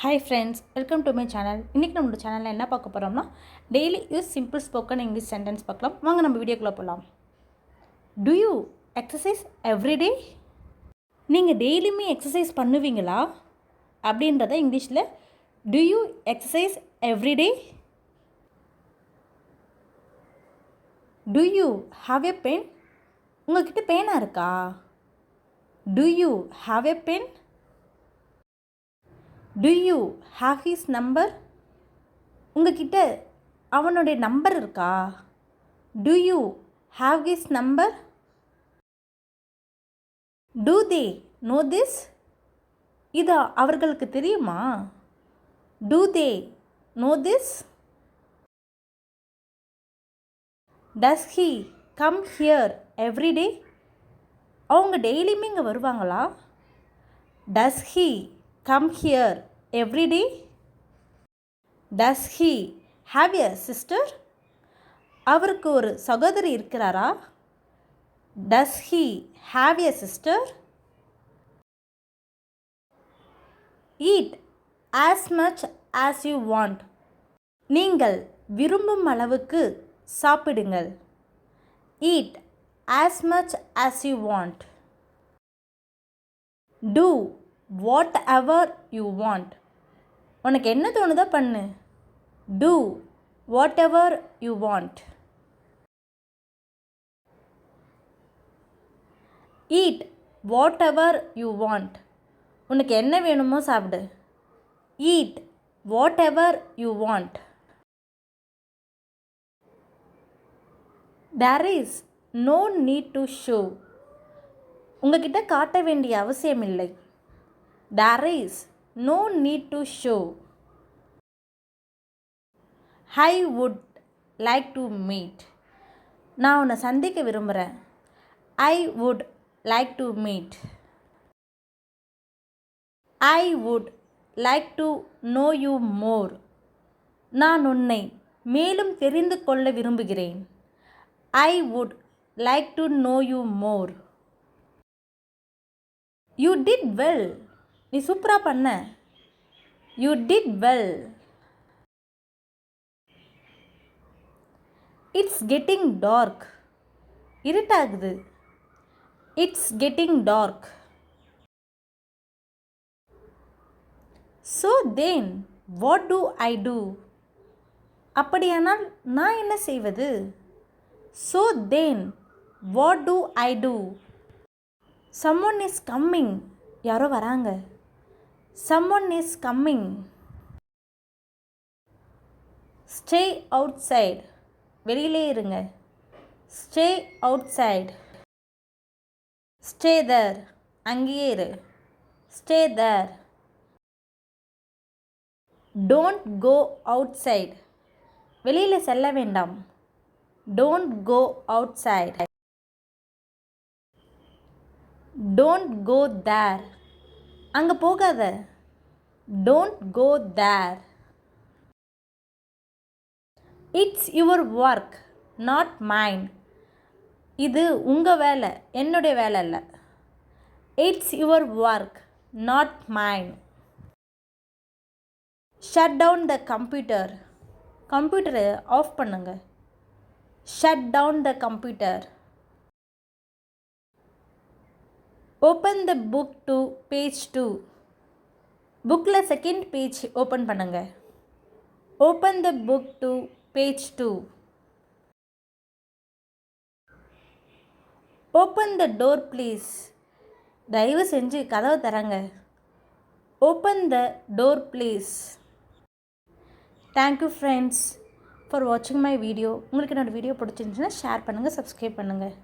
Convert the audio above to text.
Hi friends, welcome to my channel. இன்னைக்கு நம்மளோட சேனல்ல என்ன பார்க்க போறோம்னா daily use simple spoken English sentence பார்க்கலாம். வாங்க நம்ம வீடியோக்குள்ள போலாம். Do you exercise every day? நீங்க டெய்லியுமே எக்ஸசைஸ் பண்ணுவீங்களா அப்படின்றத இங்கிலீஷ்ல Do you exercise every day? Do you have a pen? உங்ககிட்ட பேனா இருக்கா? Do you have a pen? Do you have his number? உங்ககிட்ட அவனுடைய நம்பர் இருக்கா? Do you have his number? Do they know this? இது அவர்களுக்கு தெரியுமா? Do they know this? Does he come here every day? அவங்க டெய்லியுமே இங்கே வருவாங்களா? Does he come here every day? Does he have a sister? அவருக்கு ஒரு சகோதரி இருக்கிறாரா? Does he have a sister? Eat as much as you want. நீங்கள் விரும்பும் அளவுக்கு சாப்பிடுங்கள். Eat as much as you want. Do whatever you want. உனக்கு என்ன தோணுதோ பண்ணு. Do whatever you want. Eat whatever you want. உனக்கு என்ன வேணுமோ சாப்பிடு. Eat whatever you want. There is no need to show. உங்ககிட்ட காட்ட வேண்டிய அவசியம் இல்லை. There is no need to show. I would like to meet. நான் உன்னை சந்திக்க விரும்புகிறேன். I would like to meet. I would like to know you more. நான் உன்னை மேலும் தெரிந்து கொள்ள விரும்புகிறேன். I would like to know you more. You did well. நீ சூப்பராக பண்ண. You did well. It's getting dark. இருட்டாகுது. It's getting dark. So then, what do I do? அப்படியானால் நான் என்ன செய்வது? So then, what do I do? Someone is coming. யாரோ வராங்க. Someone is coming. Stay outside. வெளியிலே இருங்க. Stay outside. Stay there. அங்கேயே இரு. Stay there. Don't go outside. வெளியில் செல்ல வேண்டாம். Don't go outside. Don't go there. அங்கே போகாத. Don't go there. It's your work, not mine. இது உங்கள் வேலை, என்னுடைய வேலை இல்லை. It's your work, not mine. Shut down the computer. கம்ப்யூட்டரை ஆஃப் பண்ணுங்க. Shut down the computer. Open the book to page 2. புக்கில் செகண்ட் பேஜ் ஓப்பன் பண்ணுங்க. Open the book to page 2. Open the door please. தயவு செஞ்சு கதவை தரங்க. Open the door please. Thank you friends for watching my video. உங்களுக்கு என்னோட video பிடிச்சிருந்துச்சுன்னா share பண்ணுங்கள், subscribe பண்ணுங்கள்.